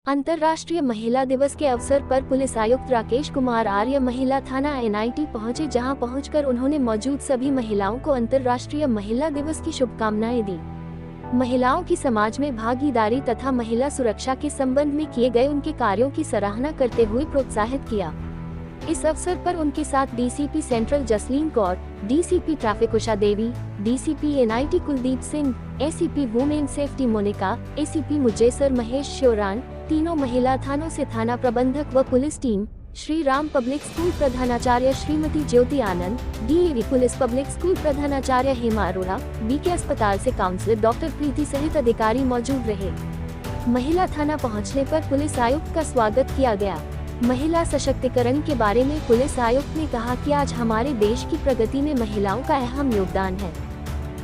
अंतर्राष्ट्रीय महिला दिवस के अवसर पर पुलिस आयुक्त राकेश कुमार आर्य महिला थाना NIT पहुंचे, जहां पहुंचकर उन्होंने मौजूद सभी महिलाओं को अंतर्राष्ट्रीय महिला दिवस की शुभकामनाएं दी। महिलाओं की समाज में भागीदारी तथा महिला सुरक्षा के संबंध में किए गए उनके कार्यों की सराहना करते हुए प्रोत्साहित किया। इस अवसर पर उनके साथ DCP central Jasleen Kaur, DCP traffic Usha Devi, DCP NIT Kuldeep Singh, ACP women safety Monika, ACP Mujesar Mahesh Sheoran, तीनों महिला थानों से थाना प्रबंधक व police team, Shri Ram public school प्रधानाचार्य Shrimati Jyoti Anand, DAV police public school प्रधानाचार्य हेमा अरोड़ा, BK अस्पताल से काउंसलर डॉक्टर प्रीति सहित अधिकारी मौजूद रहे। महिला थाना पहुंचने पर पुलिस आयुक्त का स्वागत किया गया। महिला सशक्तिकरण के बारे में पुलिस आयुक्त ने कहा कि आज हमारे देश की प्रगति में महिलाओं का अहम योगदान है।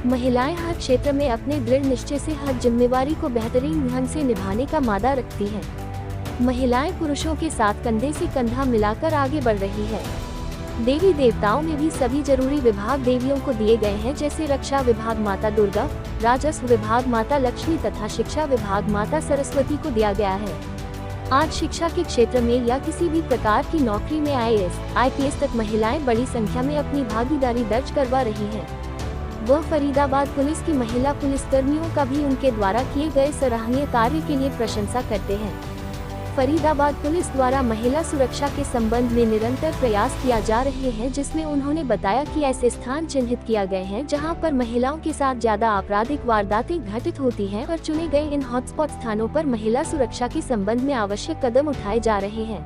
महिलाएं हर क्षेत्र में अपने दृढ़ निश्चय से हर जिम्मेवारी को बेहतरीन ढंग से निभाने का मादा रखती हैं। महिलाएं पुरुषों के साथ कंधे से कंधा मिलाकर आगे बढ़ रही है। देवी देवताओं में भी सभी जरूरी विभाग देवियों को दिए गए हैं, जैसे रक्षा विभाग माता दुर्गा, राजस्व विभाग माता लक्ष्मी तथा शिक्षा विभाग माता सरस्वती को दिया गया है। आज शिक्षा के क्षेत्र में या किसी भी प्रकार की नौकरी में IAS, IPS तक महिलाएं बड़ी संख्या में अपनी भागीदारी दर्ज करवा रही हैं। वह फरीदाबाद पुलिस की महिला पुलिसकर्मियों का भी उनके द्वारा किए गए सराहनीय कार्य के लिए प्रशंसा करते हैं। फरीदाबाद पुलिस द्वारा महिला सुरक्षा के संबंध में निरंतर प्रयास किया जा रहे हैं, जिसमें उन्होंने बताया कि ऐसे स्थान चिन्हित किया गए हैं जहां पर महिलाओं के साथ ज्यादा आपराधिक वारदातें घटित होती हैं और चुने गए इन हॉटस्पॉट स्थानों पर महिला सुरक्षा के संबंध में आवश्यक कदम उठाए जा रहे हैं।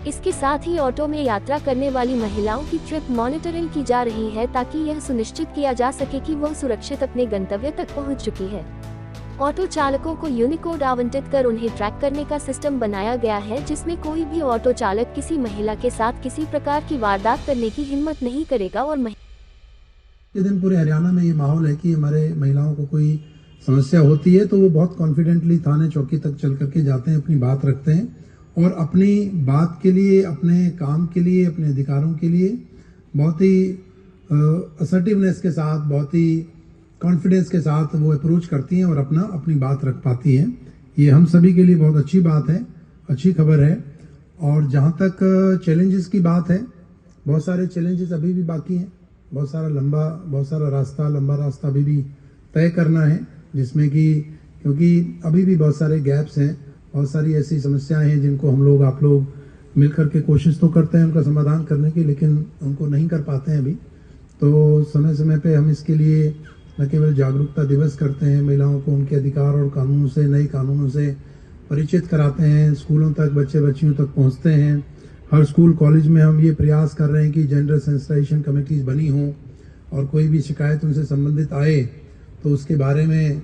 इसके साथ ही ऑटो में यात्रा करने वाली महिलाओं की ट्रिप मॉनिटरिंग की जा रही है, ताकि यह सुनिश्चित किया जा सके कि वह सुरक्षित अपने गंतव्य तक पहुंच चुकी है। ऑटो चालकों को यूनिकोड आवंटित कर उन्हें ट्रैक करने का सिस्टम बनाया गया है, जिसमें कोई भी ऑटो चालक किसी महिला के साथ किसी प्रकार की वारदात करने की हिम्मत नहीं करेगा। और ये दिन पूरे हरियाणा में ये माहौल है कि हमारे महिलाओं को कोई समस्या होती है तो वो बहुत कॉन्फिडेंटली थाने चौकी तक चल करके जाते हैं, अपनी बात रखते हैं और अपनी बात के लिए, अपने काम के लिए, अपने अधिकारों के लिए बहुत ही असर्टिवनेस के साथ, बहुत ही कॉन्फिडेंस के साथ वो अप्रोच करती हैं और अपनी बात रख पाती हैं। ये हम सभी के लिए बहुत अच्छी बात है, अच्छी खबर है। और जहाँ तक चैलेंजेस की बात है, बहुत सारे चैलेंजेस अभी भी बाकी हैं। बहुत सारा लंबा रास्ता अभी भी तय करना है, जिसमें कि क्योंकि अभी भी बहुत सारे गैप्स हैं, बहुत सारी ऐसी समस्याएं हैं जिनको आप लोग मिलकर के कोशिश तो करते हैं उनका समाधान करने की, लेकिन उनको नहीं कर पाते हैं अभी। तो समय समय पे हम इसके लिए न केवल जागरूकता दिवस करते हैं, महिलाओं को उनके अधिकार और कानूनों से, नए कानूनों से परिचित कराते हैं, स्कूलों तक, बच्चियों तक पहुंचते हैं। हर स्कूल कॉलेज में हम ये प्रयास कर रहे हैं कि जेंडर सेंसिटाइजेशन कमेटीज बनी हों और कोई भी शिकायत उनसे संबंधित आए तो उसके बारे में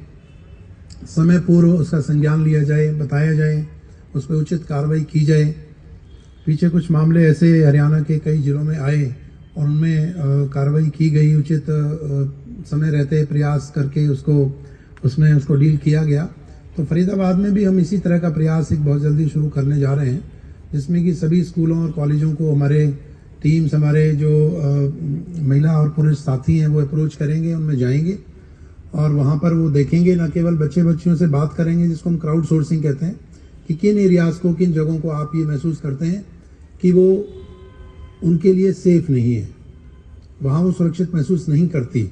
समय पूर्व उसका संज्ञान लिया जाए, बताया जाए, उस पर उचित कार्रवाई की जाए। पीछे कुछ मामले ऐसे हरियाणा के कई जिलों में आए और उनमें कार्रवाई की गई, उचित समय रहते प्रयास करके उसको डील किया गया। तो फरीदाबाद में भी हम इसी तरह का प्रयास एक बहुत जल्दी शुरू करने जा रहे हैं, जिसमें कि सभी स्कूलों और कॉलेजों को हमारे टीम्स, हमारे जो महिला और पुरुष साथी हैं वो अप्रोच करेंगे, उनमें जाएंगे और वहां पर वो देखेंगे, न केवल बच्चियों से बात करेंगे, जिसको हम क्राउड सोर्सिंग कहते हैं, कि किन एरियाज को, किन जगहों को आप ये महसूस करते हैं कि वो उनके लिए सेफ नहीं है, वहां वो सुरक्षित महसूस नहीं करती,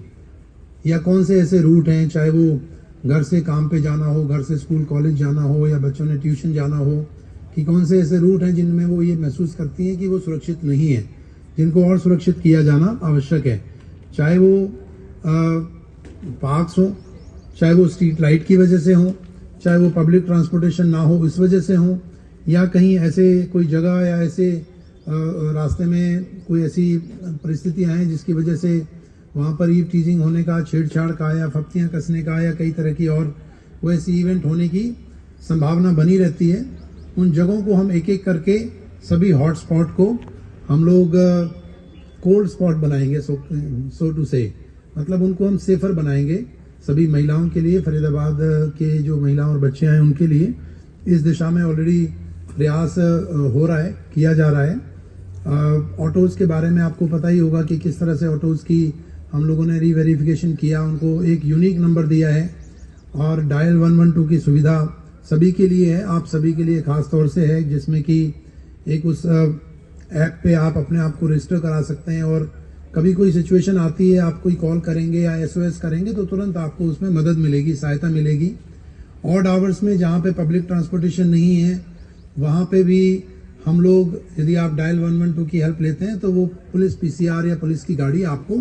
या कौन से ऐसे रूट हैं, चाहे वो घर से काम पे जाना हो, घर से स्कूल कॉलेज जाना हो, या बच्चों ने ट्यूशन जाना हो, कि कौन से ऐसे रूट हैं जिनमें वो ये महसूस करती हैं कि वो सुरक्षित नहीं है, जिनको और सुरक्षित किया जाना आवश्यक है। चाहे वो पार्क्स हो, चाहे वो स्ट्रीट लाइट की वजह से हो, चाहे वो पब्लिक ट्रांसपोर्टेशन ना हो इस वजह से हो, या कहीं ऐसे कोई जगह या ऐसे रास्ते में कोई ऐसी परिस्थितियां हैं जिसकी वजह से वहां पर ईव टीजिंग होने का, छेड़छाड़ का, या फप्तियां कसने का, या कई तरह की और वो ऐसी इवेंट होने की संभावना बनी रहती है। उन जगहों को हम एक एक करके, सभी हॉट स्पॉट को हम लोग कोल्ड स्पॉट बनाएंगे, सो टू से, मतलब उनको हम सेफर बनाएंगे सभी महिलाओं के लिए। फरीदाबाद के जो महिलाएं और बच्चे हैं उनके लिए इस दिशा में ऑलरेडी प्रयास हो रहा है, किया जा रहा है। ऑटोज के बारे में आपको पता ही होगा कि किस तरह से ऑटोज की हम लोगों ने रीवेरिफिकेशन किया, उनको एक यूनिक नंबर दिया है और डायल 112 की सुविधा सभी के लिए है, आप सभी के लिए खास तौर से है, जिसमें कि एक उस ऐप पे आप अपने आप को रजिस्टर करा सकते हैं और कभी कोई सिचुएशन आती है, आप कोई कॉल करेंगे या SOS करेंगे तो तुरंत आपको उसमें मदद मिलेगी, सहायता मिलेगी। ऑड आवर्स में जहाँ पे पब्लिक ट्रांसपोर्टेशन नहीं है वहाँ पे भी हम लोग, यदि आप डायल 112 की हेल्प लेते हैं तो वो पुलिस PCR या पुलिस की गाड़ी आपको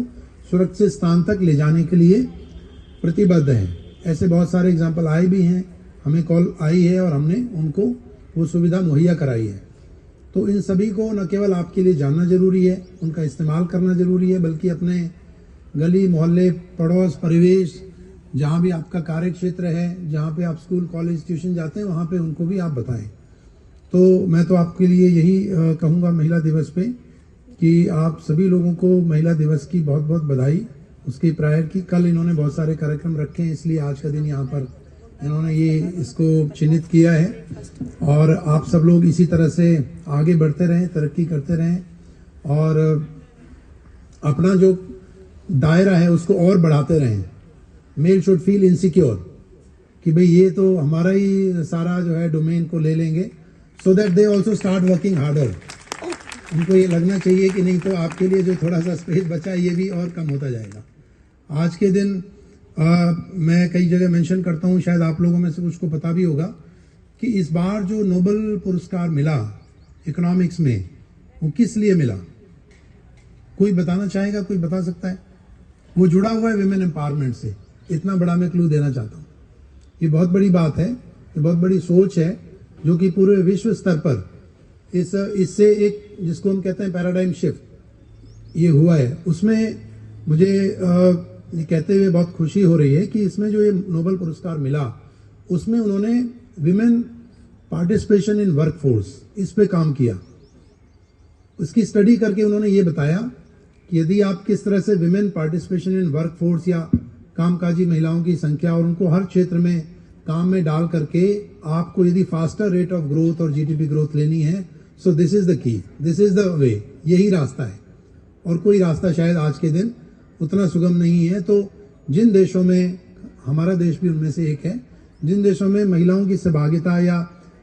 सुरक्षित स्थान तक ले जाने के लिए प्रतिबद्ध है। ऐसे बहुत सारे एग्जाम्पल आए भी हैं, हमें कॉल आई है और हमने उनको वो सुविधा मुहैया कराई है। तो इन सभी को न केवल आपके लिए जानना जरूरी है, उनका इस्तेमाल करना जरूरी है, बल्कि अपने गली मोहल्ले पड़ोस परिवेश जहाँ भी आपका कार्य क्षेत्र है, जहाँ पे आप स्कूल कॉलेज ट्यूशन जाते हैं वहाँ पे उनको भी आप बताएं। तो मैं तो आपके लिए यही कहूँगा महिला दिवस पे कि आप सभी लोगों को महिला दिवस की बहुत बहुत बधाई। उसकी प्रायर की कल इन्होंने बहुत सारे कार्यक्रम रखे हैं, इसलिए आज का दिन यहाँ पर इन्होंने ये इसको चिन्हित किया है और आप सब लोग इसी तरह से आगे बढ़ते रहें, तरक्की करते रहें और अपना जो दायरा है उसको और बढ़ाते रहें। मेल शुड फील इनसिक्योर कि भाई ये तो हमारा ही सारा जो है डोमेन को ले लेंगे, so that they also start working harder. उनको ये लगना चाहिए कि नहीं तो आपके लिए जो थोड़ा सा स्पेस बचा है ये भी और कम होता जाएगा। आज के दिन मैं कई जगह मेंशन करता हूँ, शायद आप लोगों में से कुछ को पता भी होगा कि इस बार जो नोबेल पुरस्कार मिला इकोनॉमिक्स में वो किस लिए मिला, कोई बताना चाहेगा? कोई बता सकता है? वो जुड़ा हुआ है विमेन एम्पावरमेंट से। इतना बड़ा मैं क्लू देना चाहता हूँ। ये बहुत बड़ी बात है, ये बहुत बड़ी सोच है जो कि पूरे विश्व स्तर पर इससे एक जिसको हम कहते हैं पैराडाइम शिफ्ट ये हुआ है। उसमें मुझे ये कहते हुए बहुत खुशी हो रही है कि इसमें जो ये नोबेल पुरस्कार मिला उसमें उन्होंने विमेन पार्टिसिपेशन इन वर्कफोर्स इस पे काम किया। उसकी स्टडी करके उन्होंने ये बताया कि यदि आप किस तरह से विमेन पार्टिसिपेशन इन वर्कफोर्स या कामकाजी महिलाओं की संख्या और उनको हर क्षेत्र में काम में डाल करके आपको यदि फास्टर रेट ऑफ ग्रोथ और GDP ग्रोथ लेनी है, so this is the key, this is the way, यही रास्ता है और कोई रास्ता शायद आज के दिन उतना सुगम नहीं है। तो जिन देशों में, हमारा देश भी उनमें से एक है, जिन देशों में महिलाओं की सहभागिता या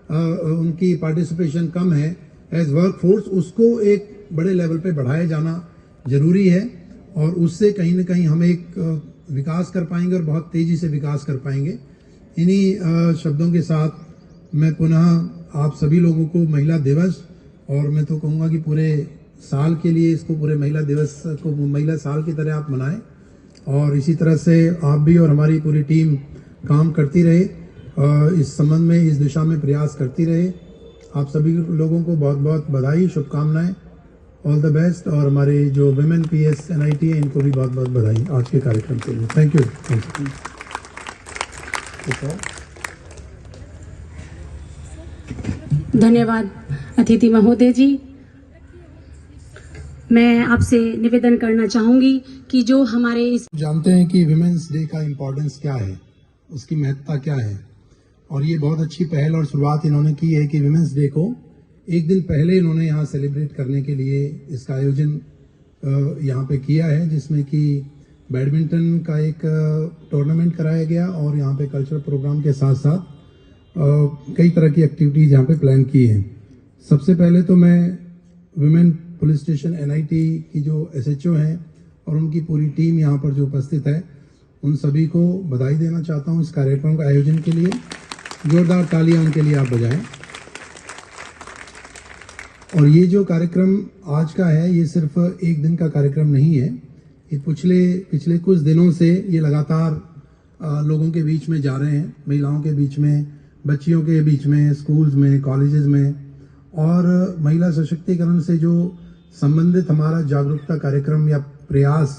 उनकी पार्टिसिपेशन कम है एज वर्क फोर्स, उसको एक बड़े लेवल पे बढ़ाया जाना जरूरी है और उससे कहीं ना कहीं हम एक विकास कर पाएंगे और बहुत तेजी से विकास कर पाएंगे। इन्हीं शब्दों के साथ मैं पुनः आप सभी लोगों को महिला दिवस, और मैं तो कहूँगा कि पूरे साल के लिए इसको पूरे महिला दिवस को महिला साल की तरह आप मनाएं और इसी तरह से आप भी और हमारी पूरी टीम काम करती रहे, इस संबंध में, इस दिशा में प्रयास करती रहे। आप सभी लोगों को बहुत बहुत बधाई, शुभकामनाएं, ऑल द बेस्ट। और हमारे जो विमेन PS NIT है इनको भी बहुत बहुत बधाई आज के कार्यक्रम के लिए। Thank you. धन्यवाद अतिथि महोदय जी। मैं आपसे निवेदन करना चाहूंगी कि जो हमारे इस जानते हैं कि विमेंस डे का इम्पोर्टेंस क्या है, उसकी महत्ता क्या है, और ये बहुत अच्छी पहल और शुरुआत इन्होंने की है कि विमेंस डे को एक दिन पहले इन्होंने यहाँ सेलिब्रेट करने के लिए इसका आयोजन यहाँ पे किया है, जिसमें कि बैडमिंटन का एक टूर्नामेंट कराया गया और यहाँ पे कल्चरल प्रोग्राम के साथ साथ कई तरह की एक्टिविटीज यहाँ पे प्लान की हैं। सबसे पहले तो मैं विमेन पुलिस स्टेशन NIT की जो SHO हैं और उनकी पूरी टीम यहाँ पर जो उपस्थित है उन सभी को बधाई देना चाहता हूँ इस कार्यक्रम के आयोजन के लिए। जोरदार तालियां उनके लिए आप बजाएं। और ये जो कार्यक्रम आज का है ये सिर्फ एक दिन का कार्यक्रम नहीं है, ये पिछले कुछ दिनों से ये लगातार लोगों के बीच में जा रहे हैं, महिलाओं के बीच में, बच्चियों के बीच में, स्कूल्स में, कॉलेजेस में, और महिला सशक्तिकरण से जो संबंधित हमारा जागरूकता कार्यक्रम या प्रयास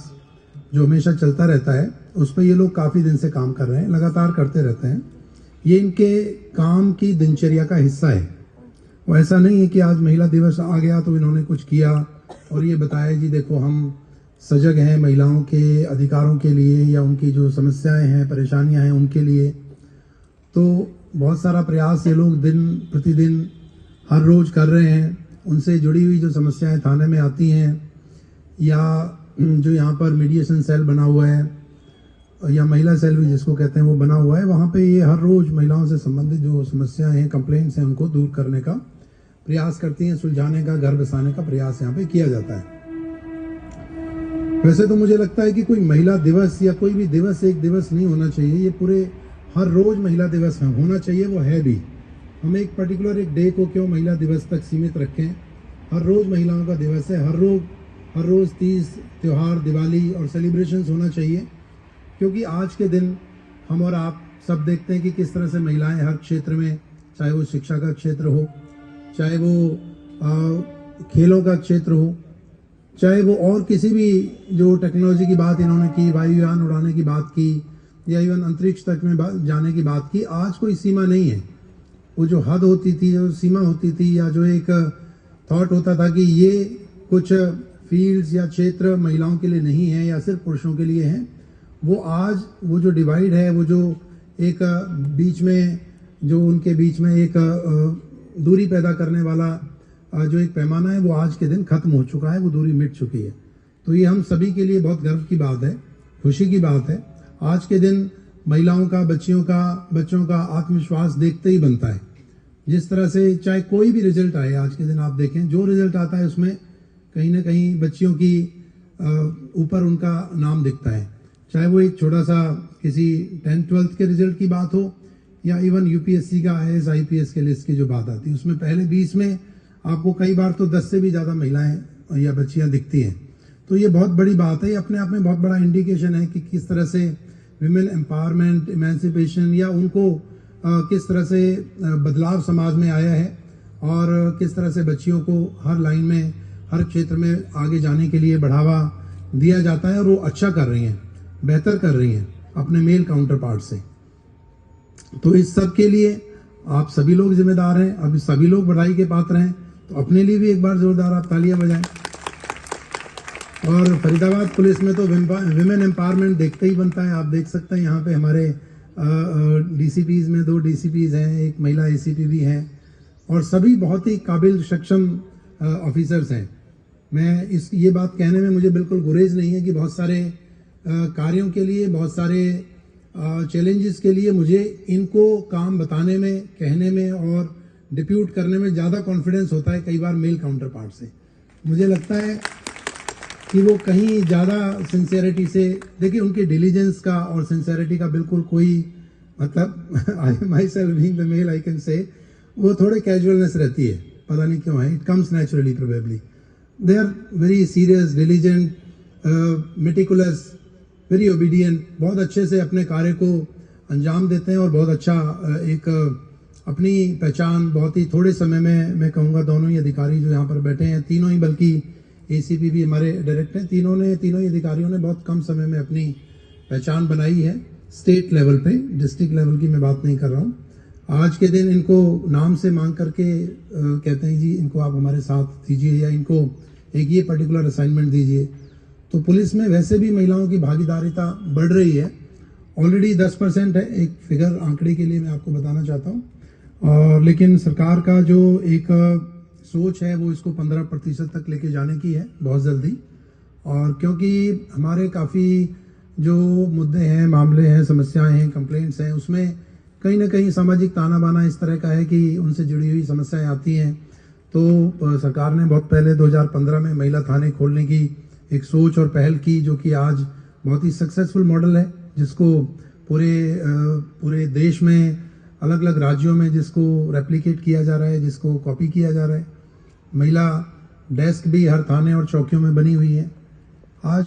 जो हमेशा चलता रहता है उस पर ये लोग काफ़ी दिन से काम कर रहे हैं, लगातार करते रहते हैं। ये इनके काम की दिनचर्या का हिस्सा है। वो ऐसा नहीं है कि आज महिला दिवस आ गया तो इन्होंने कुछ किया और ये बताया जी देखो हम सजग हैं महिलाओं के अधिकारों के लिए या उनकी जो समस्याएं हैं, परेशानियां हैं उनके लिए। तो बहुत सारा प्रयास ये लोग दिन प्रतिदिन हर रोज कर रहे हैं। उनसे जुड़ी हुई जो समस्याएं थाने में आती हैं या जो यहाँ पर मीडिएशन सेल बना हुआ है या महिला सेल भी जिसको कहते हैं वो बना हुआ है। वहाँ पे ये हर रोज महिलाओं से संबंधित जो समस्याएं हैं, कंप्लेंट्स हैं, उनको दूर करने का प्रयास करती हैं, सुलझाने का, घर बसाने का प्रयास यहाँ पे किया जाता है। वैसे तो मुझे लगता है कि कोई महिला दिवस या कोई भी दिवस एक दिवस नहीं होना चाहिए, ये पूरे हर रोज महिला दिवस होना चाहिए, वो है भी। हम एक पर्टिकुलर एक डे को क्यों महिला दिवस तक सीमित रखें? हर रोज महिलाओं का दिवस है, हर रोज तीज, त्योहार, दिवाली और सेलिब्रेशंस होना चाहिए, क्योंकि आज के दिन हम और आप सब देखते हैं कि किस तरह से महिलाएं हर क्षेत्र में, चाहे वो शिक्षा का क्षेत्र हो, चाहे वो खेलों का क्षेत्र हो, चाहे वो और किसी भी जो टेक्नोलॉजी की बात इन्होंने की, वायुयान उड़ाने की बात की, या इवन अंतरिक्ष तक में जाने की बात की, आज कोई सीमा नहीं है। वो जो हद होती थी, जो सीमा होती थी, या जो एक थॉट होता था कि ये कुछ फील्ड्स या क्षेत्र महिलाओं के लिए नहीं है या सिर्फ पुरुषों के लिए हैं, वो आज वो जो डिवाइड है, वो जो एक बीच में जो उनके बीच में एक दूरी पैदा करने वाला जो एक पैमाना है, वो आज के दिन खत्म हो चुका है, वो दूरी मिट चुकी है। तो ये हम सभी के लिए बहुत गर्व की बात है, खुशी की बात है। आज के दिन महिलाओं का, बच्चों का आत्मविश्वास देखते ही बनता है। जिस तरह से चाहे कोई भी रिजल्ट आए, आज के दिन आप देखें जो रिजल्ट आता है उसमें कहीं ना कहीं बच्चियों की ऊपर उनका नाम दिखता है, चाहे वो एक छोटा सा किसी 10th-12th के रिजल्ट की बात हो, या इवन यूपीएससी का IAS IPS के लिस्ट की जो बात आती है, उसमें पहले 20 में आपको कई बार तो 10 से भी ज्यादा महिलाएं या बच्चियां दिखती हैं। तो ये बहुत बड़ी बात है, ये अपने आप में बहुत बड़ा इंडिकेशन है कि किस तरह से विमेन एम्पावरमेंट, इमेंसिपेशन, या उनको किस तरह से बदलाव समाज में आया है, और किस तरह से बच्चियों को हर लाइन में, हर क्षेत्र में आगे जाने के लिए बढ़ावा दिया जाता है, और वो अच्छा कर रही हैं, बेहतर कर रही हैं अपने मेल काउंटर पार्ट से। तो इस सब के लिए आप सभी लोग जिम्मेदार हैं, अब सभी लोग बधाई के पात्र हैं। तो अपने लिए भी एक बार जोरदार आप तालियां बजाएं। और फरीदाबाद पुलिस में तो विमेन एम्पावरमेंट देखते ही बनता है। आप देख सकते हैं यहाँ पे हमारे DCPs में 2 DCPs हैं, एक महिला ACP भी हैं, और सभी बहुत ही काबिल, सक्षम ऑफिसर्स हैं। मैं ये बात कहने में मुझे बिल्कुल गुरेज नहीं है कि बहुत सारे कार्यों के लिए, बहुत सारे चैलेंजेस के लिए मुझे इनको काम बताने में, कहने में और डिप्यूट करने में ज़्यादा कॉन्फिडेंस होता है कई बार मेल काउंटर पार्ट से। मुझे लगता है कि वो कहीं ज़्यादा सिंसियरिटी से, देखिए उनकी डिलीजेंस का और सिंसियरिटी का बिल्कुल कोई मतलब I myself being the male I can say, वो थोड़े कैजुअलनेस रहती है, पता नहीं क्यों है, it comes naturally probably. They are very serious, diligent, meticulous, very obedient, बहुत अच्छे से अपने कार्य को अंजाम देते हैं, और बहुत अच्छा एक अपनी पहचान बहुत ही थोड़े समय में, मैं कहूँगा दोनों ही अधिकारी जो यहाँ पर बैठे हैं, तीनों ही, बल्कि ACP भी हमारे डायरेक्ट हैं, तीनों ही अधिकारियों ने बहुत कम समय में अपनी पहचान बनाई है स्टेट लेवल पे, डिस्ट्रिक्ट लेवल की मैं बात नहीं कर रहा हूँ। आज के दिन इनको नाम से मांग करके कहते हैं जी इनको आप हमारे साथ दीजिए, या इनको एक ये पर्टिकुलर असाइनमेंट दीजिए। तो पुलिस में वैसे भी महिलाओं की भागीदारिता बढ़ रही है, ऑलरेडी 10% है, एक फिगर आंकड़े के लिए मैं आपको बताना चाहता हूँ, और लेकिन सरकार का जो एक सोच है वो इसको 15% तक लेके जाने की है बहुत जल्दी। और क्योंकि हमारे काफ़ी जो मुद्दे हैं, मामले हैं, समस्याएं हैं, कंप्लेंट्स हैं, उसमें कहीं ना कहीं सामाजिक ताना बाना इस तरह का है कि उनसे जुड़ी हुई समस्याएं आती हैं। तो सरकार ने बहुत पहले 2015 में महिला थाने खोलने की एक सोच और पहल की, जो कि आज बहुत ही सक्सेसफुल मॉडल है, जिसको पूरे देश में अलग अलग राज्यों में जिसको रेप्लिकेट किया जा रहा है, जिसको कॉपी किया जा रहा है। महिला डेस्क भी हर थाने और चौकियों में बनी हुई है।